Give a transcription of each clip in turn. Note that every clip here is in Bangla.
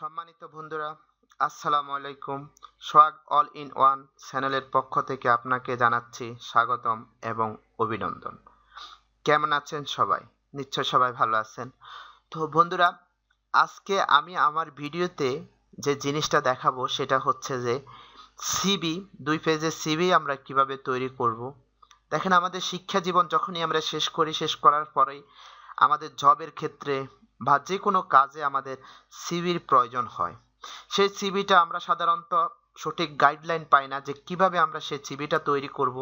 সম্মানিত বন্ধুরা, আসসালামু আলাইকুম। সোহাগ অল ইন ওয়ান চ্যানেলের পক্ষ থেকে আপনাকে জানাচ্ছি স্বাগতম এবং অভিনন্দন। কেমন আছেন সবাই? নিশ্চয় সবাই ভালো আছেন। তো বন্ধুরা, আজকে আমি আমার ভিডিওতে যে জিনিসটা দেখাবো সেটা হচ্ছে যে সিভি, 2 পেজের সিভি আমরা কিভাবে তৈরি করব। দেখেন, আমাদের শিক্ষা জীবন যখনই আমরা শেষ করি, শেষ করার পরেই আমাদের জবের ক্ষেত্রে বা যে কোনো কাজে আমাদের সিভির প্রয়োজন হয়। সেই সিভিটা আমরা সাধারণত সঠিক গাইডলাইন পাই না যে কিভাবে আমরা সেই সিভিটা তৈরি করব।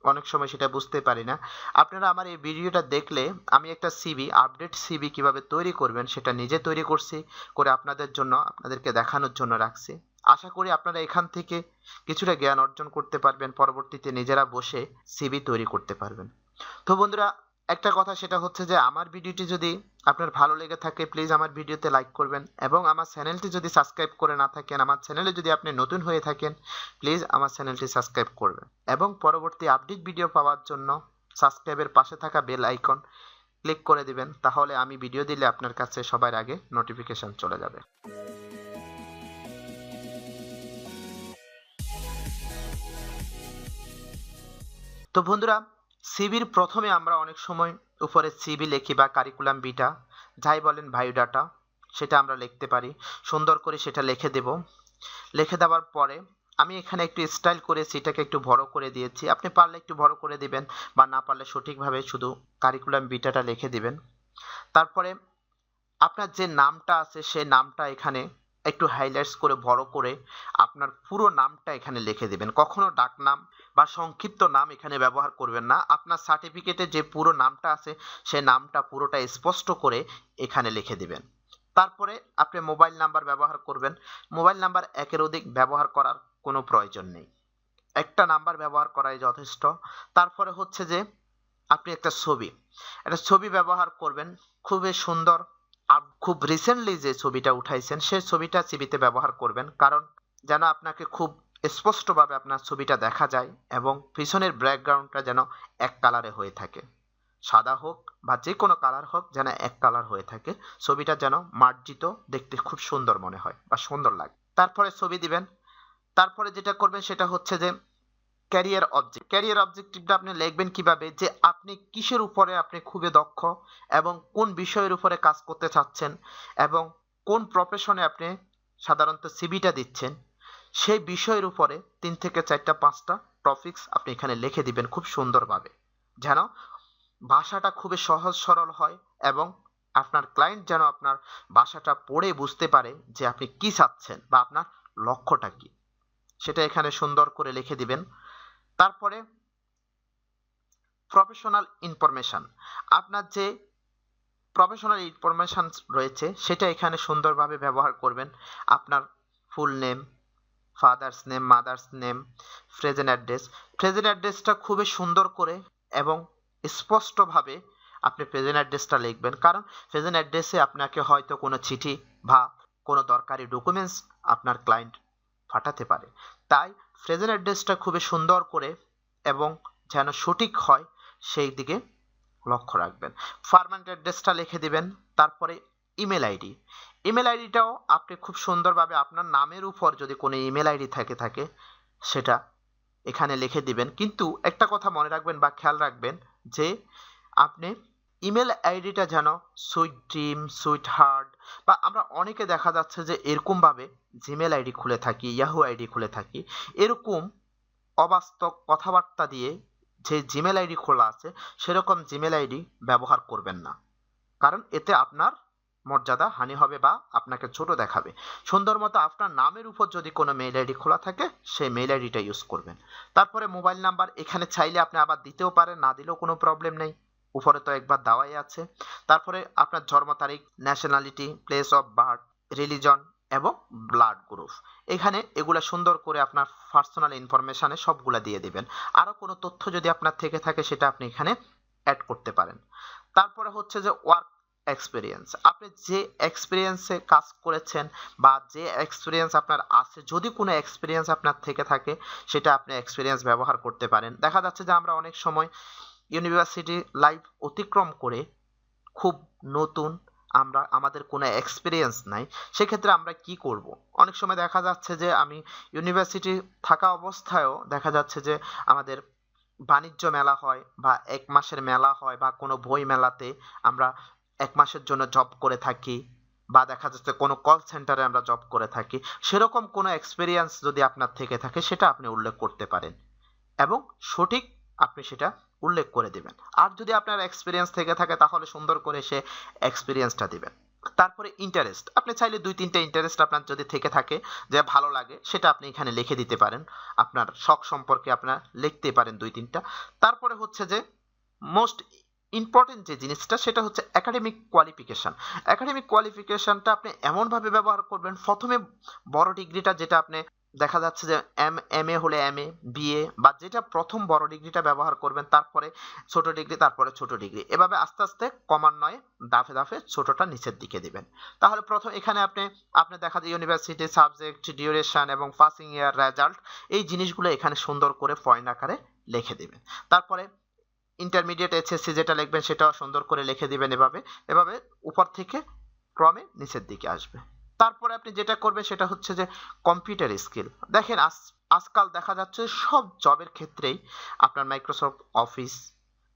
অনেক সময় সেটা বুঝতে পারি না। আপনারা আমার এই ভিডিওটা দেখলে আমি একটা সিভি, আপডেট সিভি কিভাবে তৈরি করবেন সেটা নিজে তৈরি করছি, করে আপনাদের জন্য, আপনাদেরকে দেখানোর জন্য রাখছি। আশা করি আপনারা এখান থেকে কিছুটা জ্ঞান অর্জন করতে পারবেন, পরবর্তীতে নিজেরা বসে সিভি তৈরি করতে পারবেন। তো বন্ধুরা, একটা কথা সেটা হচ্ছে যে আমার ভিডিওটি যদি আপনার ভালো লেগে থাকে, প্লিজ আমার ভিডিওতে লাইক করবেন, এবং আমার চ্যানেলটি যদি সাবস্ক্রাইব করে না থাকেন, আমার চ্যানেলে যদি আপনি নতুন হয়ে থাকেন, প্লিজ আমার চ্যানেলটি সাবস্ক্রাইব করবেন, এবং পরবর্তী আপডেট ভিডিও পাওয়ার জন্য সাবস্ক্রাইবের পাশে থাকা বেল আইকন ক্লিক করে দিবেন। তাহলে আমি ভিডিও দিলে আপনার কাছে সবার আগে নোটিফিকেশন চলে যাবে। তো বন্ধুরা, সিভির প্রথমে আমরা অনেক সময় উপরে সিভি লিখি বা কারিকুলাম বিটা, যাই বলেন, বায়োডাটা, সেটা আমরা লিখতে পারি। সুন্দর করে সেটা লিখে দেব। লিখে দেওয়ার পরে আমি এখানে একটু স্টাইল করে সেটাকে একটু বড় করে দিয়েছি। আপনি পারলে একটু বড় করে দিবেন, বা না পারলে সঠিকভাবে শুধু কারিকুলাম বিটাটা লিখে দিবেন। তারপরে আপনার যে নামটা আছে সেই নামটা এখানে একটু হাইলাইটস করে বড় করে আপনার পুরো নামটা এখানে লিখে দিবেন। কখনো ডাকনাম বা সংক্ষিপ্ত নাম এখানে ব্যবহার করবেন না। আপনার সার্টিফিকেটে যে পুরো নামটা আছে সেই নামটা পুরোটা স্পষ্ট করে এখানে লিখে দিবেন। তারপরে আপনি মোবাইল নাম্বার ব্যবহার করবেন। মোবাইল নাম্বার একের অধিক ব্যবহার করার কোনো প্রয়োজন নেই, একটা নাম্বার ব্যবহার করাই যথেষ্ট। তারপরে হচ্ছে যে আপনি একটা ছবি ব্যবহার করবেন, খুবই সুন্দর। খুব রিসেন্টলি যে ছবিটা উঠাইছেন সেই ছবিটা সিভিতে ব্যবহার করবেন, কারণ যেন আপনাকে খুব স্পষ্টভাবে আপনার ছবিটা দেখা যায়, এবং পিছনের ব্যাকগ্রাউন্ডটা যেন এক কালারে হয়ে থাকে, সাদা হোক বা যে কোনো কালার হোক, যেন এক কালার হয়ে থাকে। ছবিটা যেন মার্জিত, দেখতে খুব সুন্দর মনে হয় বা সুন্দর লাগে। তারপরে ছবি দিবেন। তারপরে যেটা করবেন সেটা হচ্ছে যে ক্যারিয়ার অবজেক্টিভটা আপনি লিখবেন কিভাবে, যে আপনি কিসের উপরে আপনি খুবই দক্ষ, এবং কোন বিষয়ের উপরে কাজ করতে চাচ্ছেন, এবং কোন প্রফেশনে আপনি সাধারণত সিভিটা দিচ্ছেন, সেই বিষয়ের উপরে 3 থেকে 4টা 5টা টপিকস আপনি এখানে লিখে দিবেন খুব সুন্দরভাবে, যেন ভাষাটা খুবই সহজ সরল হয়, এবং আপনার ক্লায়েন্ট যেন আপনার ভাষাটা পড়ে বুঝতে পারে যে আপনি কি চাচ্ছেন বা আপনার লক্ষ্যটা কি, সেটা এখানে সুন্দর করে লিখে দিবেন। তারপরে প্রফেশনাল ইনফরমেশন, আপনার যে প্রফেশনাল ইনফরমেশন রয়েছে সেটা এখানে সুন্দরভাবে ব্যবহার করবেন। আপনার full name, father's name, mother's name, present অ্যাড্রেসটা খুবই সুন্দর করে এবং স্পষ্টভাবে আপনি প্রেজেন্ট অ্যাড্রেসটা লিখবেন, কারণ প্রেজেন্ট অ্যাড্রেসে আপনাকে হয়তো কোনো চিঠি বা কোনো দরকারি ডকুমেন্টস আপনার ক্লায়েন্ট পাঠাতে পারে। তাই প্রেজেন্ট অ্যাড্রেসটা খুবই সুন্দর করে এবং যেন সঠিক হয় সেই দিকে লক্ষ্য রাখবেন। পার্মানেন্ট অ্যাড্রেসটা লিখে দিবেন। তারপরে ইমেল আইডিটাও আপনি খুব সুন্দরভাবে আপনার নামের উপর যদি কোনো ইমেল আইডি থাকে সেটা এখানে লিখে দিবেন। কিন্তু একটা কথা মনে রাখবেন বা খেয়াল রাখবেন যে আপনি ইমেল আইডিটা যেন সুইট ড্রিম, সুইট হার্ট, বা আমরা অনেকে দেখা যাচ্ছে যে এরকমভাবে জিমেল আইডি খুলে থাকি, ইয়াহু আইডি খুলে থাকি, এরকম অবাস্তব কথাবার্তা দিয়ে যে জিমেল আইডি খোলা আছে সেরকম জিমেল আইডি ব্যবহার করবেন না, কারণ এতে আপনার মর্যাদা হানি হবে বা আপনাকে ছোট দেখাবে। সুন্দর মতো আপনার নামের উপর যদি কোনো মেইল আইডি খোলা থাকে সেই মেইল আইডিটা ইউজ করবেন। তারপরে মোবাইল নাম্বার এখানে চাইলে আপনি আবার দিতেও পারেন, না দিলেও কোনো প্রবলেম নেই, উপরে তো একবার দেওয়াই আছে। তারপরে আপনার জন্ম তারিখ, nationality, place of birth, religion এবং ব্লাড গ্রুপ, এখানে এগুলা সুন্দর করে আপনার পার্সোনাল ইনফরমেশনে সবগুলা দিয়ে দিবেন। আরও কোনো তথ্য যদি আপনার থেকে থাকে সেটা আপনি এখানে অ্যাড করতে পারেন। তারপরে হচ্ছে যে ওয়ার্ক এক্সপিরিয়েন্স, আপনি যে এক্সপিরিয়েন্সে কাজ করেছেন বা যে এক্সপিরিয়েন্স আপনার আছে, যদি কোনো এক্সপিরিয়েন্স আপনার থেকে থাকে সেটা আপনি এক্সপিরিয়েন্স ব্যবহার করতে পারেন। দেখা যাচ্ছে যে আমরা অনেক সময় ইউনিভার্সিটি লাইফ অতিক্রম করে খুব নতুন আমাদের কোনো এক্সপিরিয়েন্স নাই, সেক্ষেত্রে আমরা কি করব? অনেক সময় দেখা যাচ্ছে যে আমি ইউনিভার্সিটি থাকা অবস্থায়ও দেখা যাচ্ছে যে আমাদের বাণিজ্য মেলা হয় বা ১ মাসের মেলা হয় বা কোনো বই মেলাতে আমরা ১ মাসের জন্য জব করে থাকি, বা দেখা যাচ্ছে কোনো কল সেন্টারে আমরা জব করে থাকি। সেরকম কোনো এক্সপেরিয়েন্স যদি আপনার থেকে থাকে সেটা আপনি উল্লেখ করতে পারেন এবং সঠিক আপনি সেটা উল্লেখ করে দিবেন। আর যদি আপনার এক্সপেরিয়েন্স থেকে থাকে তাহলে সুন্দর করে সে এক্সপেরিয়েন্সটা দিবেন। তারপরে ইন্টারেস্ট, আপনি চাইলে ২-৩টা ইন্টারেস্ট আপনার যদি থেকে থাকে যে ভালো লাগে সেটা আপনি এখানে লিখে দিতে পারেন। আপনার শখ সম্পর্কে আপনার লিখতে পারেন ২-৩টা। তারপরে হচ্ছে যে মোস্ট ইম্পর্টেন্ট যে জিনিসটা সেটা হচ্ছে একাডেমিক কোয়ালিফিকেশন। একাডেমিক কোয়ালিফিকেশনটা আপনি এমনভাবে ব্যবহার করবেন, প্রথমে বড় ডিগ্রিটা যেটা আপনি দেখা যাচ্ছে যে এম এ হলে এম এ, বিএ বা যেটা প্রথম বড় ডিগ্রিটা ব্যবহার করবেন, তারপরে ছোট ডিগ্রি, তারপরে ছোট ডিগ্রি, এভাবে আস্তে আস্তে ক্রমান্বয়ে ধাপে ধাপে ছোটটা নিচের দিকে দিবেন। তাহলে প্রথম এখানে আপনি দেখা যায় ইউনিভার্সিটি, সাবজেক্ট, ডিউরেশন এবং পাসিং ইয়ার, রেজাল্ট, এই জিনিসগুলো এখানে সুন্দর করে পয়েন্ট আকারে লিখে দিবেন। তারপরে ইন্টারমিডিয়েট, এইচএসসি যেটা লিখবেন সেটাও সুন্দর করে লিখে দিবেন। এভাবে এভাবে উপর থেকে ক্রমে নিচের দিকে আসবে। তারপরে আপনি যেটা করবেন সেটা হচ্ছে যে কম্পিউটার স্কিল। দেখেন আজকাল দেখা যাচ্ছে সব জবের ক্ষেত্রেই আপনার মাইক্রোসফট অফিস,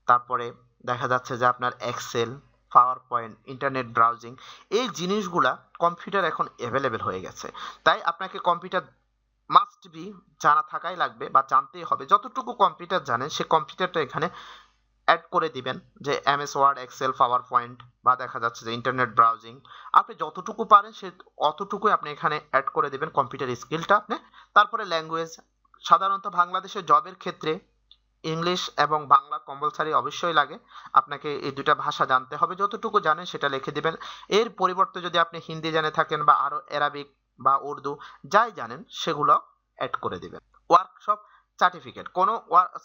তারপরে দেখা যাচ্ছে যে আপনার Excel, PowerPoint, internet browsing, এই জিনিসগুলা কম্পিউটার এখন অ্যাভেলেবেল হয়ে গেছে। তাই আপনাকে কম্পিউটার মাস্ট বি জানা থাকাই লাগবে বা জানতেই হবে। যতটুকু কম্পিউটার জানেন সে কম্পিউটারটা এখানে অ্যাড করে দিবেন, যে MS Word, Excel, PowerPoint বা দেখা যাচ্ছে যে ইন্টারনেট ব্রাউজিং, আপনি যতটুকু পারেন সে অতটুকুই আপনি এখানে অ্যাড করে দিবেন কম্পিউটার স্কিলটা আপনি। তারপরে ল্যাঙ্গুয়েজ, সাধারণত বাংলাদেশের জবের ক্ষেত্রে ইংলিশ এবং বাংলা কম্পালসারি অবশ্যই লাগে, আপনাকে এই দুটা ভাষা জানতে হবে। যতটুকু জানেন সেটা লিখে দিবেন। এর পরিবর্তে যদি আপনি হিন্দি জেনে থাকেন বা আরো অ্যারাবিক বা উর্দু যাই জানেন সেগুলো অ্যাড করে দিবেন। ওয়ার্কশপ, সার্টিফিকেট, কোনো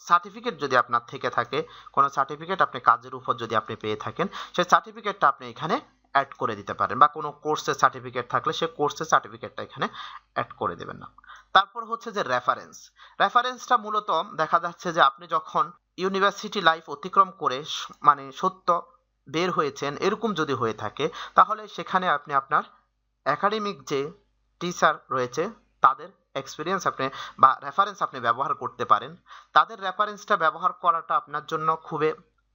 সার্টিফিকেট যদি আপনার থেকে থাকে, কোনো সার্টিফিকেট আপনি কাজের উপর যদি আপনি পেয়ে থাকেন, সেই সার্টিফিকেটটা আপনি এখানে অ্যাড করে দিতে পারেন, বা কোনো কোর্সের সার্টিফিকেট থাকলে সেই কোর্সের সার্টিফিকেটটা এখানে অ্যাড করে দেবেন না। তারপর হচ্ছে যে রেফারেন্স। রেফারেন্সটা মূলত দেখা যাচ্ছে যে আপনি যখন ইউনিভার্সিটি লাইফ অতিক্রম করে মানে সত্য বের হয়েছেন এরকম যদি হয়ে থাকে, তাহলে সেখানে আপনি আপনার একাডেমিক যে টিচার রয়েছে তাদের এক্সপিরিয়েন্স আপনি বা রেফারেন্স আপনি ব্যবহার করতে পারেন। তাদের রেফারেন্সটা ব্যবহার করাটা আপনার জন্য খুবই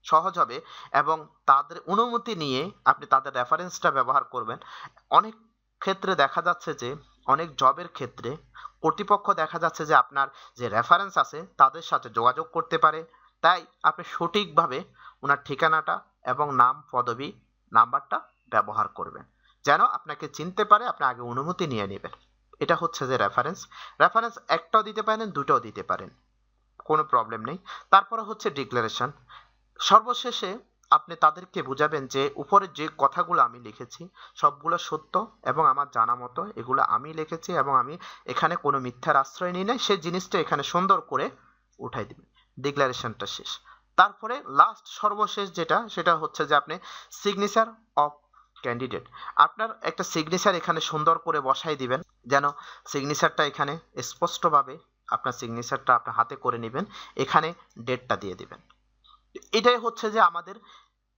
সহজ হবে এবং তাদের অনুমতি নিয়ে আপনি তাদের রেফারেন্সটা ব্যবহার করবেন। অনেক ক্ষেত্রে দেখা যাচ্ছে যে অনেক জবের ক্ষেত্রে কর্তৃপক্ষ দেখা যাচ্ছে যে আপনার যে রেফারেন্স আছে তাদের সাথে যোগাযোগ করতে পারে। তাই আপনি সঠিকভাবে ওনার ঠিকানাটা এবং নাম, পদবি, নাম্বারটা ব্যবহার করবেন, যেন আপনাকে চিনতে পারে। আপনি আগে অনুমতি নিয়ে নেবেন। এটা হচ্ছে যে রেফারেন্স। রেফারেন্স একটাও দিতে পারেন, দুটোও দিতে পারেন, কোনো প্রবলেম নেই। তারপরে হচ্ছে ডিক্লারেশন। সর্বশেষে আপনি তাদেরকে বুঝাবেন যে উপরে যে কথাগুলো আমি লিখেছি সবগুলো সত্য এবং আমার জানা মতো এগুলো আমি লিখেছি এবং আমি এখানে কোনো মিথ্যার আশ্রয় নিই নাই, সেই জিনিসটা এখানে সুন্দর করে উঠাই দিবেন। ডিক্লারেশনটা শেষ। তারপরে লাস্ট সর্বশেষ যেটা সেটা হচ্ছে যে আপনি সিগনেচার অফ ক্যান্ডিডেট। আপনার একটা সিগনেচার এখানে সুন্দর করে বসাই দিবেন, যেন সিগনেচারটা এখানে স্পষ্টভাবে আপনার সিগনেচারটা আপনার হাতে করে নেবেন, এখানে ডেটটা দিয়ে দিবেন। এটাই হচ্ছে যে আমাদের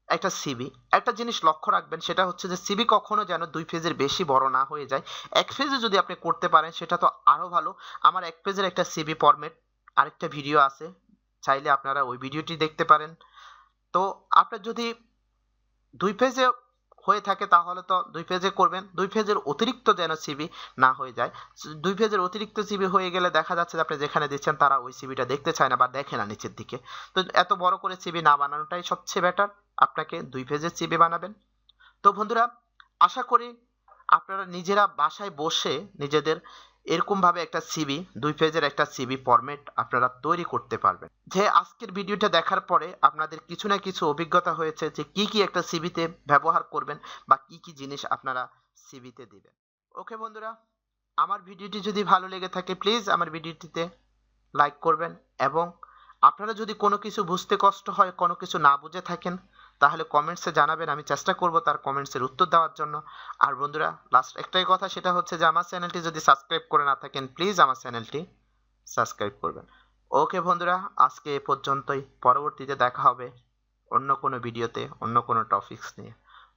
একটা সিভি। একটা জিনিস লক্ষ্য রাখবেন সেটা হচ্ছে যে সিভি কখনো যেন 2 পেজের বেশি বড় না হয়ে যায়। 1 পেজে যদি আপনি করতে পারেন সেটা তো আরো ভালো। আমার 1 পেজের একটা সিভি ফরম্যাট আরেকটা ভিডিও আছে, চাইলে আপনারা ওই ভিডিওটি দেখতে পারেন। তো আপনার যদি 2 পেজে হয়ে থাকে তাহলে তো 2 পেজে করবেন। 2 পেজের অতিরিক্ত যেন সিভি না হয়ে যায়। 2 পেজের অতিরিক্ত সিভি হয়ে গেলে দেখা যাচ্ছে যে আপনি যেখানে দিচ্ছেন তারা ওই সিভিটা দেখতে চায় না বা দেখে না নিচের দিকে। তো এত বড় করে সিভি না বানানোটাই সবচেয়ে বেটার। আপনাকে 2 পেজের সিভি বানাবেন। তো বন্ধুরা, আশা করি আপনারা নিজেরা বাসায় বসে নিজেদের এরকম ভাবে একটা সিভি, 2 পেজের একটা সিভি ফরম্যাট আপনারা তৈরি করতে পারবেন। যে আজকের ভিডিওটা দেখার পরে আপনাদের কিছু না কিছু অভিজ্ঞতা হয়েছে যে কি কি একটা সিভিতে ব্যবহার করবেন বা কি কি জিনিস আপনারা সিভিতে দিবেন। ওকে বন্ধুরা, আমার ভিডিওটি যদি ভালো লেগে থাকে প্লিজ আমার ভিডিওটিতে লাইক করবেন এবং আপনারা যদি কোনো কিছু বুঝতে কষ্ট হয়, কোনো কিছু না বুঝে থাকেন তাহলে কমেন্টসে জানাবেন, আমি চেষ্টা করব তার কমেন্টসের উত্তর দেওয়ার জন্য। আর বন্ধুরা, লাস্ট একটাই কথা, সেটা হচ্ছে যে আমার চ্যানেলটি যদি সাবস্ক্রাইব করে না থাকেন প্লিজ আমার চ্যানেলটি সাবস্ক্রাইব করবেন। ওকে বন্ধুরা, আজকে এ পর্যন্তই। পরবর্তীতে দেখা হবে অন্য কোনো ভিডিওতে অন্য কোনো টপিকস নিয়ে।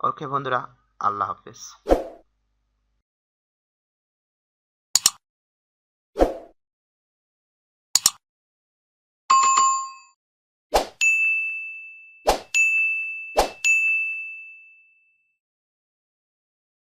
ওকে বন্ধুরা, আল্লাহ হাফেজ।